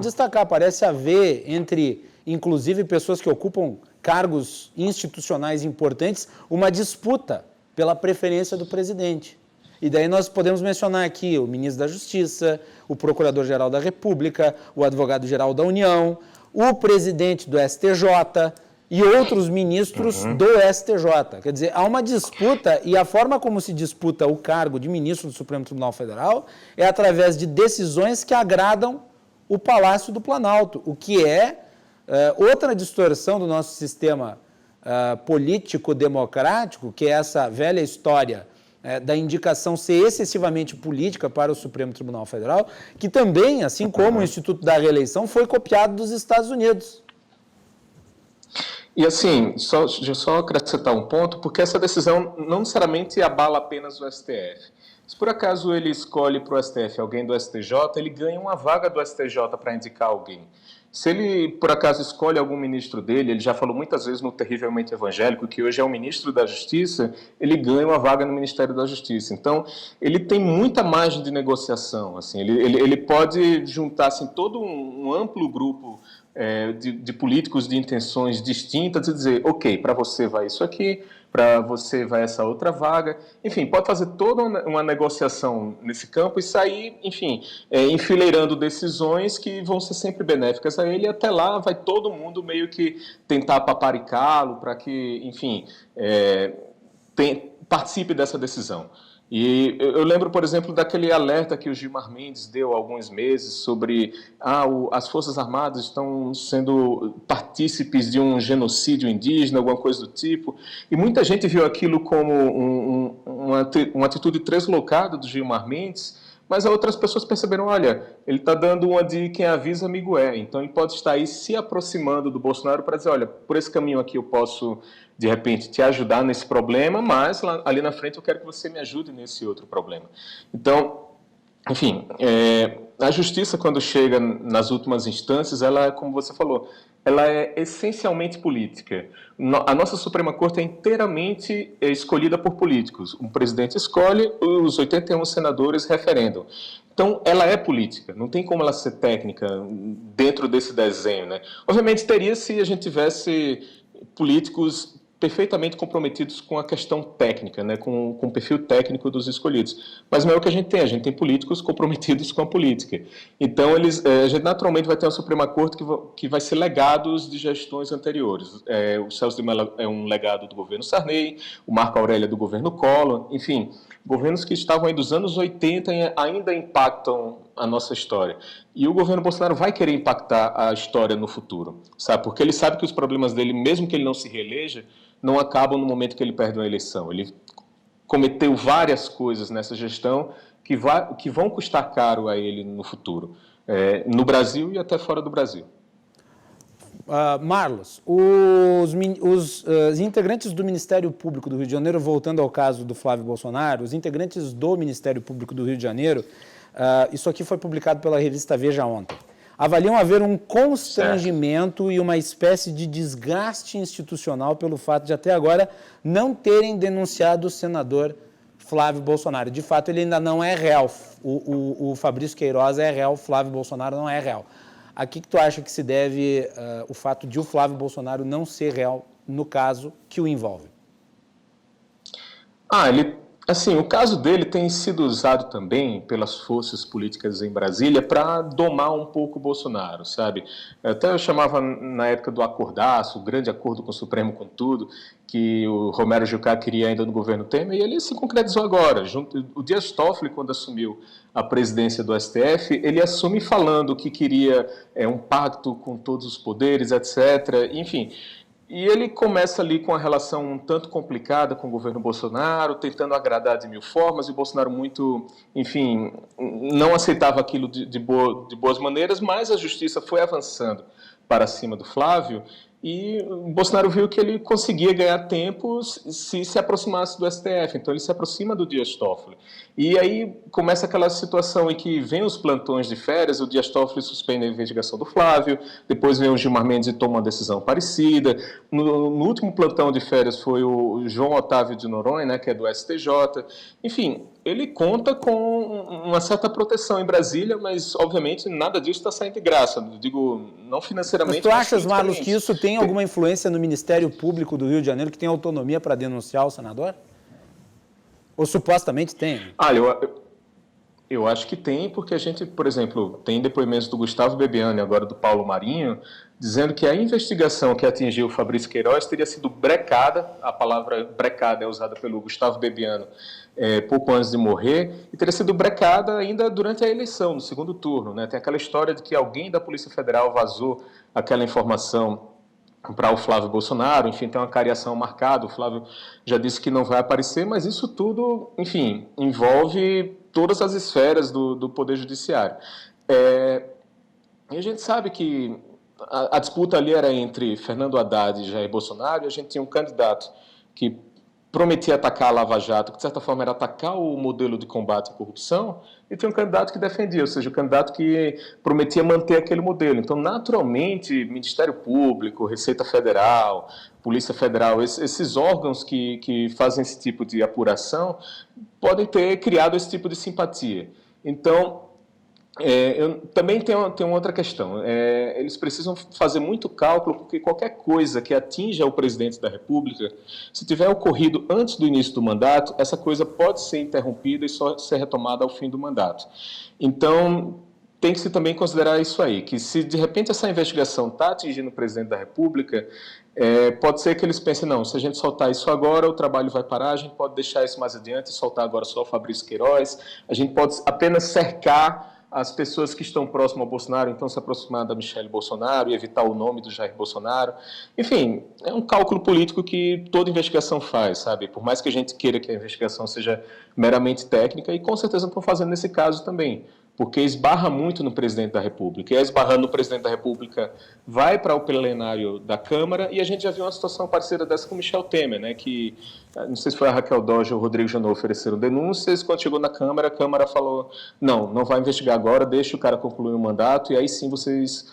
Destacar, parece haver entre, inclusive, pessoas que ocupam cargos institucionais importantes, uma disputa pela preferência do presidente. E daí nós podemos mencionar aqui o ministro da Justiça, o Procurador-Geral da República, o Advogado-Geral da União, o presidente do STJ e outros ministros do STJ. Quer dizer, há uma disputa e a forma como se disputa o cargo de ministro do Supremo Tribunal Federal é através de decisões que agradam o Palácio do Planalto, o que é outra distorção do nosso sistema político-democrático, que é essa velha história da indicação ser excessivamente política para o Supremo Tribunal Federal, que também, assim como o Instituto da Reeleição, foi copiado dos Estados Unidos. E assim, deixa eu só acrescentar um ponto, porque essa decisão não necessariamente abala apenas o STF. Se por acaso ele escolhe para o STF alguém do STJ, ele ganha uma vaga do STJ para indicar alguém. Se ele, por acaso, escolhe algum ministro dele, ele já falou muitas vezes no Terrivelmente Evangélico, que hoje é o ministro da Justiça, ele ganha uma vaga no Ministério da Justiça. Então, ele tem muita margem de negociação. Assim, ele pode juntar assim, todo um amplo grupo de políticos de intenções distintas e dizer, ok, para você vai isso aqui, para você vai essa outra vaga, enfim, pode fazer toda uma negociação nesse campo e sair, enfim, enfileirando decisões que vão ser sempre benéficas a ele, e até lá vai todo mundo meio que tentar paparicá-lo para que, enfim, participe dessa decisão. E eu lembro, por exemplo, daquele alerta que o Gilmar Mendes deu há alguns meses sobre as Forças Armadas estão sendo partícipes de um genocídio indígena, alguma coisa do tipo, e muita gente viu aquilo como uma atitude translocada do Gilmar Mendes, mas outras pessoas perceberam, olha, ele está dando uma de quem avisa amigo é, então ele pode estar aí se aproximando do Bolsonaro para dizer, olha, por esse caminho aqui eu posso, de repente, te ajudar nesse problema, mas ali na frente eu quero que você me ajude nesse outro problema. Então, enfim, a justiça, quando chega nas últimas instâncias, ela, como você falou, ela é essencialmente política. A nossa Suprema Corte é inteiramente escolhida por políticos. Um presidente escolhe, os 81 senadores referendam. Então, ela é política, não tem como ela ser técnica dentro desse desenho, né? Obviamente, teria se a gente tivesse políticos perfeitamente comprometidos com a questão técnica, né, com o perfil técnico dos escolhidos. Mas não é o que a gente tem políticos comprometidos com a política. Então, a gente naturalmente vai ter uma Suprema Corte que vai ser legados de gestões anteriores. O Celso de Mello é um legado do governo Sarney, o Marco Aurélio é do governo Collor, enfim, governos que estavam aí dos anos 80 e ainda impactam a nossa história. E o governo Bolsonaro vai querer impactar a história no futuro, sabe? Porque ele sabe que os problemas dele, mesmo que ele não se reeleja, não acabam no momento que ele perde uma eleição. Ele cometeu várias coisas nessa gestão que vão custar caro a ele no futuro, no Brasil e até fora do Brasil. Marlos, os integrantes do Ministério Público do Rio de Janeiro, voltando ao caso do Flávio Bolsonaro, os integrantes do Ministério Público do Rio de Janeiro, isso aqui foi publicado pela revista Veja ontem, avaliam haver um constrangimento e uma espécie de desgaste institucional pelo fato de até agora não terem denunciado o senador Flávio Bolsonaro. De fato, ele ainda não é réu. O Fabrício Queiroz é réu, o Flávio Bolsonaro não é réu. A que tu acha que se deve o fato de o Flávio Bolsonaro não ser réu no caso que o envolve? Assim, o caso dele tem sido usado também pelas forças políticas em Brasília para domar um pouco o Bolsonaro, sabe? Até eu chamava na época do acordaço, o grande acordo com o Supremo com tudo, que o Romero Jucá queria ainda no governo Temer, e ele se concretizou agora. O Dias Toffoli, quando assumiu a presidência do STF, ele assume falando que queria um pacto com todos os poderes, etc. Enfim, e ele começa ali com a relação um tanto complicada com o governo Bolsonaro, tentando agradar de mil formas, e o Bolsonaro muito, enfim, não aceitava aquilo de boas maneiras, mas a justiça foi avançando para cima do Flávio, e o Bolsonaro viu que ele conseguia ganhar tempo se aproximasse do STF, então ele se aproxima do Dias Toffoli. E aí começa aquela situação em que vem os plantões de férias, o Dias Toffoli suspende a investigação do Flávio, depois vem o Gilmar Mendes e toma uma decisão parecida. No último plantão de férias foi o João Otávio de Noronha, né, que é do STJ. Enfim, ele conta com uma certa proteção em Brasília, mas, obviamente, nada disso está saindo de graça. Eu digo, não financeiramente, mas tu achas, Marlos, politicamente. que isso tem alguma influência no Ministério Público do Rio de Janeiro, que tem autonomia para denunciar o senador? Ou supostamente tem? Olha, eu acho que tem, porque a gente, por exemplo, tem depoimentos do Gustavo Bebiano e agora do Paulo Marinho, dizendo que a investigação que atingiu o Fabrício Queiroz teria sido brecada, a palavra brecada é usada pelo Gustavo Bebiano pouco antes de morrer, e teria sido brecada ainda durante a eleição, no segundo turno. Né? Tem aquela história de que alguém da Polícia Federal vazou aquela informação para o Flávio Bolsonaro, enfim, tem uma cariação marcada, o Flávio já disse que não vai aparecer, mas isso tudo, enfim, envolve todas as esferas do Poder Judiciário. E a gente sabe que a disputa ali era entre Fernando Haddad e Jair Bolsonaro, e a gente tinha um candidato que prometia atacar a Lava Jato, que de certa forma era atacar o modelo de combate à corrupção, e tinha um candidato que defendia, ou seja, o candidato que prometia manter aquele modelo. Então, naturalmente, Ministério Público, Receita Federal, Polícia Federal, esses órgãos que fazem esse tipo de apuração, podem ter criado esse tipo de simpatia. Então, eu também tenho uma outra questão. Eles precisam fazer muito cálculo, porque qualquer coisa que atinja o presidente da República, se tiver ocorrido antes do início do mandato, essa coisa pode ser interrompida e só ser retomada ao fim do mandato. Então, tem que se também considerar isso aí, que se de repente essa investigação está atingindo o presidente da República, pode ser que eles pensem, não, se a gente soltar isso agora, o trabalho vai parar, a gente pode deixar isso mais adiante e soltar agora só o Fabrício Queiroz, a gente pode apenas cercar as pessoas que estão próximas ao Bolsonaro, então se aproximar da Michelle Bolsonaro e evitar o nome do Jair Bolsonaro. Enfim, é um cálculo político que toda investigação faz, sabe? Por mais que a gente queira que a investigação seja meramente técnica, e com certeza estão fazendo nesse caso também, porque esbarra muito no presidente da República. E esbarrando no presidente da República, vai para o plenário da Câmara, e a gente já viu uma situação parecida dessa com Michel Temer, né? Que, não sei se foi a Raquel Dodge ou o Rodrigo Janot ofereceram denúncias, quando chegou na Câmara, a Câmara falou, não vai investigar agora, deixa o cara concluir o mandato, e aí sim vocês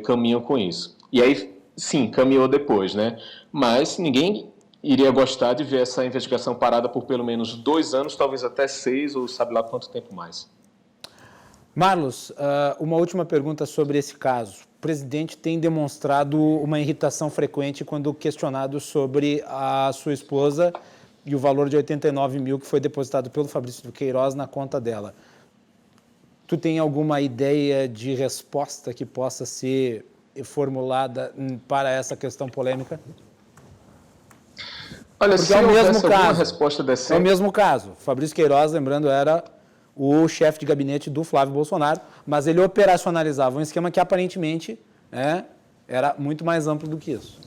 caminham com isso. E aí, sim, caminhou depois, né? Mas ninguém iria gostar de ver essa investigação parada por pelo menos 2 anos, talvez até 6, ou sabe lá quanto tempo mais. Marlos, uma última pergunta sobre esse caso. O presidente tem demonstrado uma irritação frequente quando questionado sobre a sua esposa e o valor de 89 mil que foi depositado pelo Fabrício Queiroz na conta dela. Tu tem alguma ideia de resposta que possa ser formulada para essa questão polêmica? Olha, porque se é o mesmo alguma caso. Resposta decente... É o mesmo caso. Fabrício Queiroz, lembrando, era o chefe de gabinete do Flávio Bolsonaro, mas ele operacionalizava um esquema que aparentemente era muito mais amplo do que isso.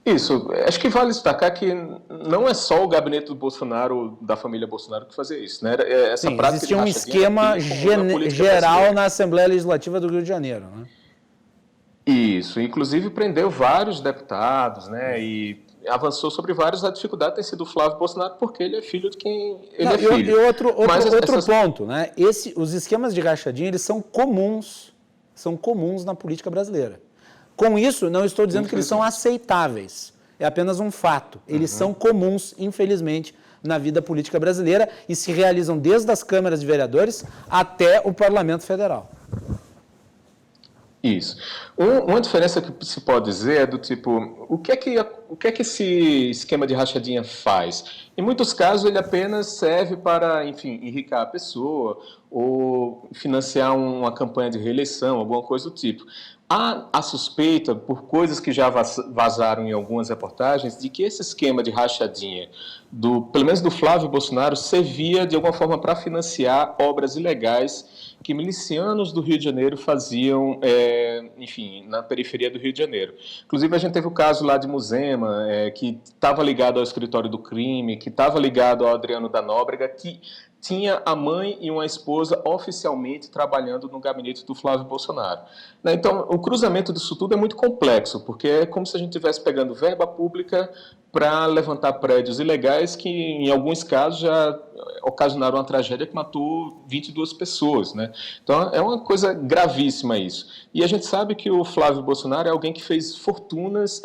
Isso. Acho que vale destacar que não é só o gabinete do Bolsonaro, da família Bolsonaro, que fazia isso. Né? Sim, existia um esquema geral na Assembleia Legislativa do Rio de Janeiro. Né? Isso. Inclusive prendeu vários deputados, né? E avançou sobre várias. A dificuldade tem sido o Flávio Bolsonaro, porque ele é filho de quem ele é filho. E outro ponto, né? Os esquemas de rachadinha, eles são comuns na política brasileira. Com isso, não estou dizendo que eles são aceitáveis, é apenas um fato. Eles são comuns, infelizmente, na vida política brasileira e se realizam desde as câmaras de vereadores até o Parlamento Federal. Isso. Uma diferença que se pode dizer é do tipo, o que é que esse esquema de rachadinha faz? Em muitos casos ele apenas serve para, enfim, enriquecer a pessoa ou financiar uma campanha de reeleição, alguma coisa do tipo. Há a suspeita, por coisas que já vazaram em algumas reportagens, de que esse esquema de rachadinha, pelo menos do Flávio Bolsonaro, servia de alguma forma para financiar obras ilegais que milicianos do Rio de Janeiro faziam, enfim, na periferia do Rio de Janeiro. Inclusive, a gente teve o caso lá de Muzema, que estava ligado ao escritório do crime, que estava ligado ao Adriano da Nóbrega, que tinha a mãe e uma esposa oficialmente trabalhando no gabinete do Flávio Bolsonaro. Então, o cruzamento disso tudo é muito complexo, porque é como se a gente estivesse pegando verba pública para levantar prédios ilegais que, em alguns casos, já ocasionaram uma tragédia que matou 22 pessoas, né? Então, é uma coisa gravíssima isso. E a gente sabe que o Flávio Bolsonaro é alguém que fez fortunas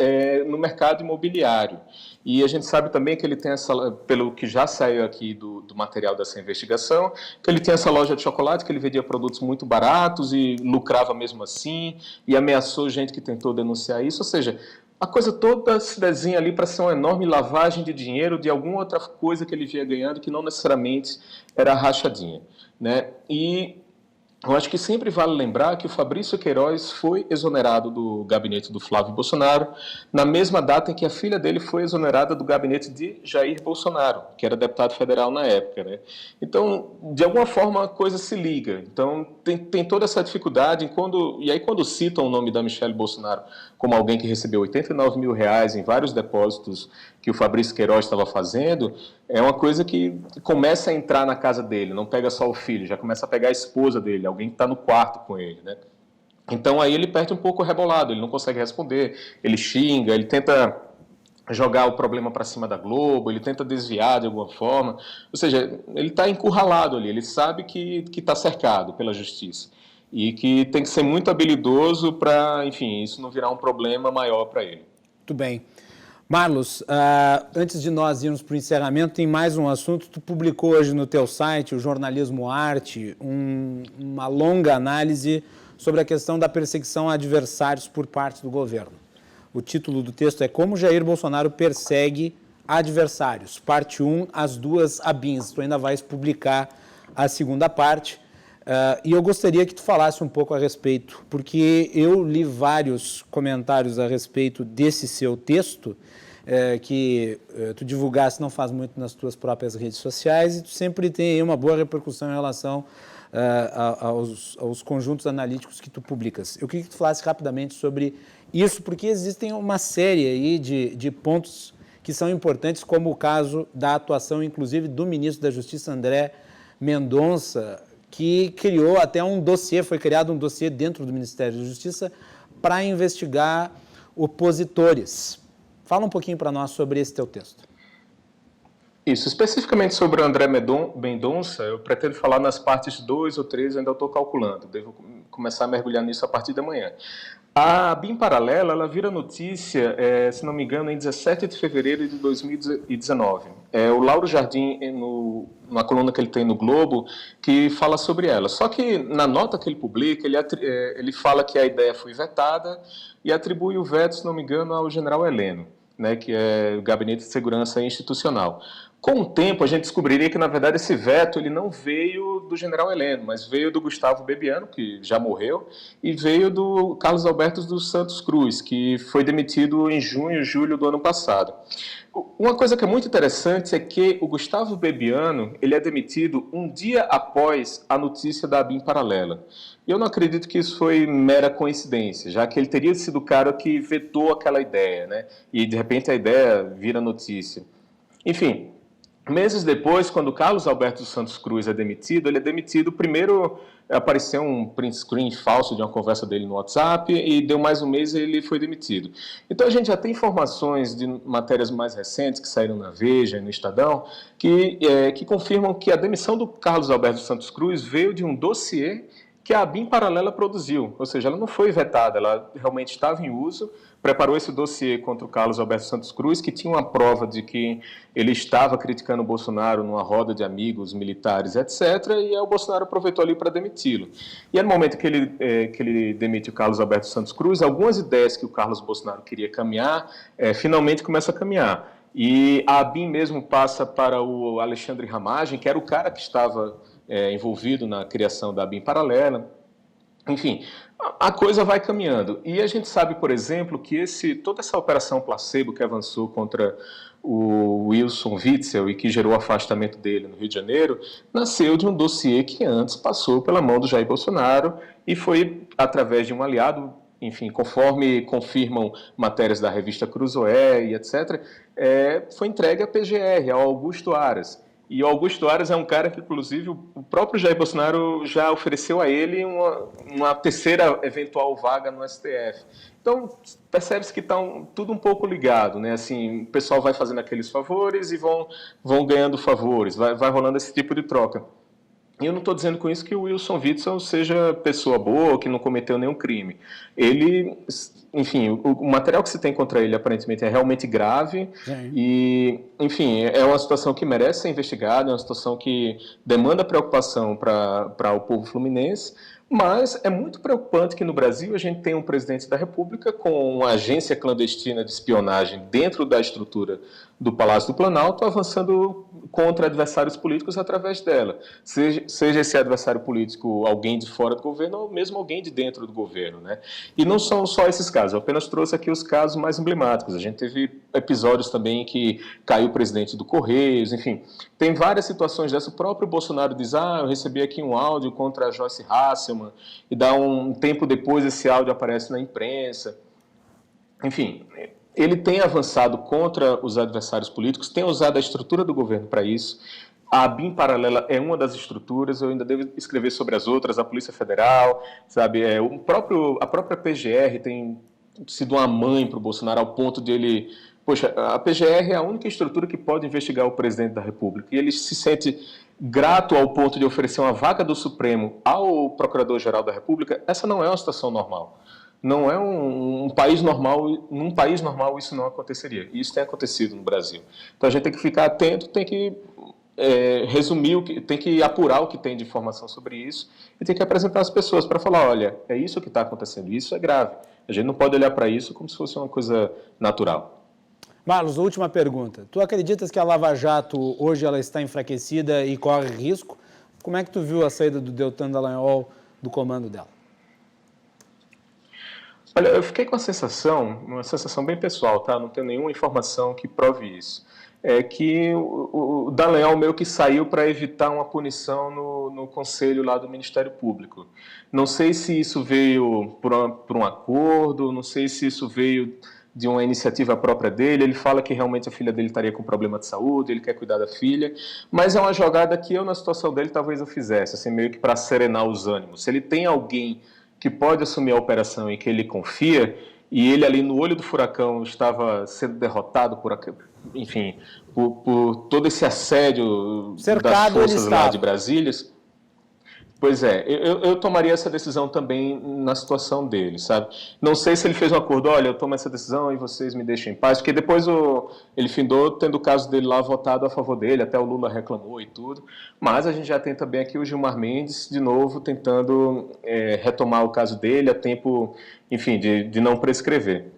no mercado imobiliário. E a gente sabe também que ele tem essa, pelo que já saiu aqui do material dessa investigação, que ele tem essa loja de chocolate, que ele vendia produtos muito baratos e lucrava mesmo assim, e ameaçou gente que tentou denunciar isso. Ou seja, a coisa toda se desenha ali para ser uma enorme lavagem de dinheiro de alguma outra coisa que ele vinha ganhando, que não necessariamente era rachadinha, né? E eu acho que sempre vale lembrar que o Fabrício Queiroz foi exonerado do gabinete do Flávio Bolsonaro na mesma data em que a filha dele foi exonerada do gabinete de Jair Bolsonaro, que era deputado federal na época, né? Então, de alguma forma, a coisa se liga. Então, tem toda essa dificuldade. E aí, quando citam o nome da Michelle Bolsonaro como alguém que recebeu R$ 89 mil em vários depósitos que o Fabrício Queiroz estava fazendo, é uma coisa que começa a entrar na casa dele, não pega só o filho, já começa a pegar a esposa dele, alguém que está no quarto com ele, né? Então aí ele perde um pouco o rebolado, ele não consegue responder, ele xinga, ele tenta jogar o problema para cima da Globo, ele tenta desviar de alguma forma, ou seja, ele está encurralado ali, ele sabe que está cercado pela justiça e que tem que ser muito habilidoso para, enfim, isso não virar um problema maior para ele. Muito bem. Marlos, antes de nós irmos para o encerramento, tem mais um assunto. Tu publicou hoje no teu site, o Jornalismo Arte, uma longa análise sobre a questão da perseguição a adversários por parte do governo. O título do texto é Como Jair Bolsonaro persegue adversários, parte 1, as duas ABINs. Tu ainda vais publicar a segunda parte. E eu gostaria que tu falasse um pouco a respeito, porque eu li vários comentários a respeito desse seu texto, que tu divulgaste não faz muito nas tuas próprias redes sociais, e tu sempre tem aí uma boa repercussão em relação aos conjuntos analíticos que tu publicas. Eu queria que tu falasse rapidamente sobre isso, porque existem uma série aí de pontos que são importantes, como o caso da atuação, inclusive, do ministro da Justiça, André Mendonça, que criou até foi criado um dossiê dentro do Ministério da Justiça para investigar opositores. Fala um pouquinho para nós sobre esse teu texto. Isso, especificamente sobre o André Mendonça, eu pretendo falar nas partes 2 ou 3, ainda estou calculando, devo começar a mergulhar nisso a partir da manhã. A BIM Paralela, ela vira notícia, se não me engano, em 17 de fevereiro de 2019. O Lauro Jardim, numa coluna que ele tem no Globo, que fala sobre ela. Só que na nota que ele publica, ele fala que a ideia foi vetada e atribui o veto, se não me engano, ao general Heleno, né, que é o Gabinete de Segurança Institucional. Com o tempo, a gente descobriria que, na verdade, esse veto ele não veio do general Heleno, mas veio do Gustavo Bebiano, que já morreu, e veio do Carlos Alberto dos Santos Cruz, que foi demitido em junho, julho do ano passado. Uma coisa que é muito interessante é que o Gustavo Bebiano ele é demitido um dia após a notícia da ABIN Paralela. E eu não acredito que isso foi mera coincidência, já que ele teria sido o cara que vetou aquela ideia, né? E, de repente, a ideia vira notícia. Enfim, meses depois, quando Carlos Alberto dos Santos Cruz é demitido, ele é demitido, primeiro apareceu um print screen falso de uma conversa dele no WhatsApp e deu mais um mês e ele foi demitido. Então a gente já tem informações de matérias mais recentes que saíram na Veja e no Estadão que confirmam que a demissão do Carlos Alberto dos Santos Cruz veio de um dossiê que a ABIN Paralela produziu, ou seja, ela não foi vetada, ela realmente estava em uso, preparou esse dossiê contra o Carlos Alberto Santos Cruz, que tinha uma prova de que ele estava criticando o Bolsonaro numa roda de amigos, militares, etc., e aí o Bolsonaro aproveitou ali para demiti-lo. E no momento que ele demite o Carlos Alberto Santos Cruz, algumas ideias que o Carlos Bolsonaro queria caminhar, finalmente começam a caminhar. E a ABIN mesmo passa para o Alexandre Ramagem, que era o cara que estava envolvido na criação da ABIN Paralela. Enfim, a coisa vai caminhando. E a gente sabe, por exemplo, que toda essa operação placebo que avançou contra o Wilson Witzel e que gerou o afastamento dele no Rio de Janeiro, nasceu de um dossiê que antes passou pela mão do Jair Bolsonaro e foi através de um aliado, enfim, conforme confirmam matérias da revista Cruzoé e etc., foi entregue à PGR, ao Augusto Aras. E o Augusto Aras é um cara que, inclusive, o próprio Jair Bolsonaro já ofereceu a ele uma terceira eventual vaga no STF. Então, percebe-se que está tudo um pouco ligado, né? Assim, o pessoal vai fazendo aqueles favores e vão ganhando favores, vai rolando esse tipo de troca. E eu não estou dizendo com isso que o Wilson Witzel seja pessoa boa, que não cometeu nenhum crime. Ele, enfim, o material que se tem contra ele aparentemente é realmente grave. Sim. E, enfim, é uma situação que merece ser investigada, é uma situação que demanda preocupação para o povo fluminense. Mas é muito preocupante que no Brasil a gente tenha um presidente da República com uma agência clandestina de espionagem dentro da estrutura do Palácio do Planalto, avançando contra adversários políticos através dela. Seja esse adversário político alguém de fora do governo ou mesmo alguém de dentro do governo, né? E não são só esses casos, eu apenas trouxe aqui os casos mais emblemáticos. A gente teve episódios também em que caiu o presidente do Correios, enfim. Tem várias situações dessas. O próprio Bolsonaro diz, eu recebi aqui um áudio contra a Joyce Hasselmann, e dá um tempo depois esse áudio aparece na imprensa. Enfim, ele tem avançado contra os adversários políticos, tem usado a estrutura do governo para isso. A BIM Paralela é uma das estruturas, eu ainda devo escrever sobre as outras, a Polícia Federal, sabe? A própria PGR tem sido uma mãe para o Bolsonaro, ao ponto de ele... Poxa, a PGR é a única estrutura que pode investigar o presidente da República, e ele se sente grato ao ponto de oferecer uma vaga do Supremo ao Procurador-Geral da República. Essa não é uma situação normal. Não é um país normal, num país normal isso não aconteceria. E isso tem acontecido no Brasil. Então a gente tem que ficar atento, tem que resumir, tem que apurar o que tem de informação sobre isso e tem que apresentar as pessoas para falar, olha, é isso que está acontecendo, isso é grave. A gente não pode olhar para isso como se fosse uma coisa natural. Marlos, última pergunta. Tu acreditas que a Lava Jato hoje ela está enfraquecida e corre risco? Como é que tu viu a saída do Deltan Dallagnol do comando dela? Olha, eu fiquei com uma sensação bem pessoal, tá? Não tenho nenhuma informação que prove isso. É que o Dallagnol meio que saiu para evitar uma punição no conselho lá do Ministério Público. Não sei se isso veio por um acordo, não sei se isso veio de uma iniciativa própria dele. Ele fala que realmente a filha dele estaria com problema de saúde, ele quer cuidar da filha, mas é uma jogada que eu, na situação dele, talvez eu fizesse, assim, meio que para serenar os ânimos. Se ele tem alguém que pode assumir a operação e que ele confia, e ele ali no olho do furacão estava sendo derrotado enfim, por todo esse assédio das forças lá de Brasília. Pois é, eu tomaria essa decisão também na situação dele, sabe? Não sei se ele fez um acordo, olha, eu tomo essa decisão e vocês me deixam em paz, porque depois ele findou tendo o caso dele lá votado a favor dele, até o Lula reclamou e tudo, mas a gente já tem também aqui o Gilmar Mendes, de novo, tentando retomar o caso dele a tempo, enfim, de não prescrever.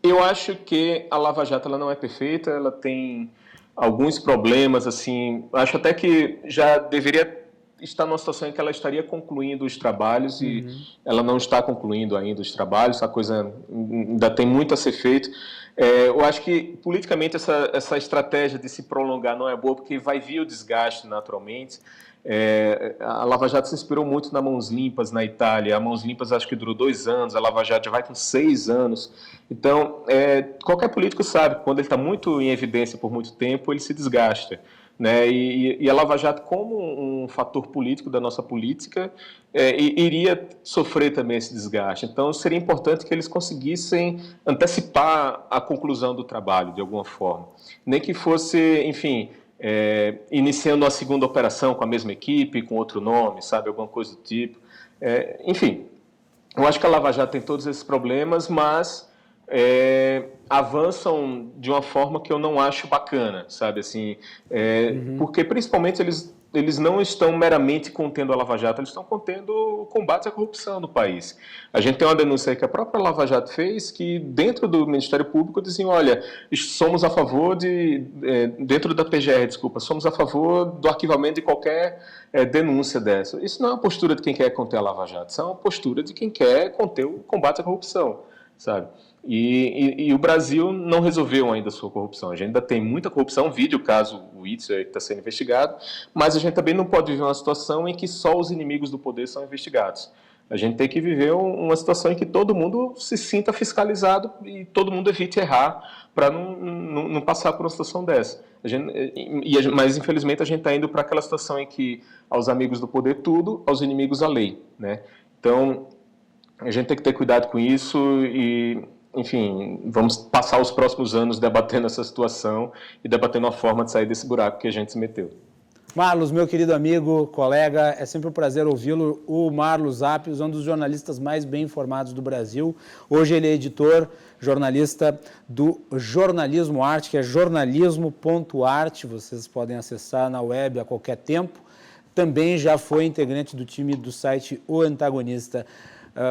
Eu acho que a Lava Jato ela não é perfeita, ela tem alguns problemas, assim, acho até que já deveria está numa situação em que ela estaria concluindo os trabalhos e ela não está concluindo ainda os trabalhos, a coisa ainda tem muito a ser feito. Eu acho que politicamente essa estratégia de se prolongar não é boa, porque vai vir o desgaste naturalmente. A Lava Jato se inspirou muito na Mãos Limpas na Itália. A Mãos Limpas acho que durou 2 anos, a Lava Jato já vai com 6 anos. Então, qualquer político sabe que quando ele está muito em evidência por muito tempo, ele se desgasta. Né? E a Lava Jato, como um fator político da nossa política, iria sofrer também esse desgaste. Então, seria importante que eles conseguissem antecipar a conclusão do trabalho, de alguma forma. Nem que fosse, enfim, iniciando uma segunda operação com a mesma equipe, com outro nome, sabe? Alguma coisa do tipo. Enfim, eu acho que a Lava Jato tem todos esses problemas, mas avançam de uma forma que eu não acho bacana, sabe, assim, porque principalmente eles não estão meramente contendo a Lava Jato, eles estão contendo o combate à corrupção no país. A gente tem uma denúncia aí que a própria Lava Jato fez, que dentro do Ministério Público diziam, olha, somos a favor dentro da PGR, desculpa, somos a favor do arquivamento de qualquer denúncia dessa. Isso não é uma postura de quem quer conter a Lava Jato, isso é uma postura de quem quer conter o combate à corrupção, sabe? E o Brasil não resolveu ainda a sua corrupção. A gente ainda tem muita corrupção, vide o caso Witzel que está sendo investigado, mas a gente também não pode viver uma situação em que só os inimigos do poder são investigados. A gente tem que viver uma situação em que todo mundo se sinta fiscalizado e todo mundo evite errar para não passar por uma situação dessa. Mas, infelizmente, a gente está indo para aquela situação em que aos amigos do poder tudo, aos inimigos a lei, né? Então, a gente tem que ter cuidado com isso e, enfim, vamos passar os próximos anos debatendo essa situação e debatendo a forma de sair desse buraco que a gente se meteu. Marlos, meu querido amigo, colega, é sempre um prazer ouvi-lo. O Marlos Appius é um dos jornalistas mais bem informados do Brasil. Hoje ele é editor, jornalista do Jornalismo Arte, que é jornalismo.arte. Vocês podem acessar na web a qualquer tempo. Também já foi integrante do time do site O Antagonista.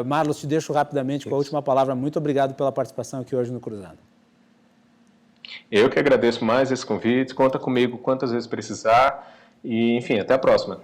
Marlos, te deixo rapidamente com a última palavra. Muito obrigado pela participação aqui hoje no Cruzado. Eu que agradeço mais esse convite. Conta comigo quantas vezes precisar. E, enfim, até a próxima.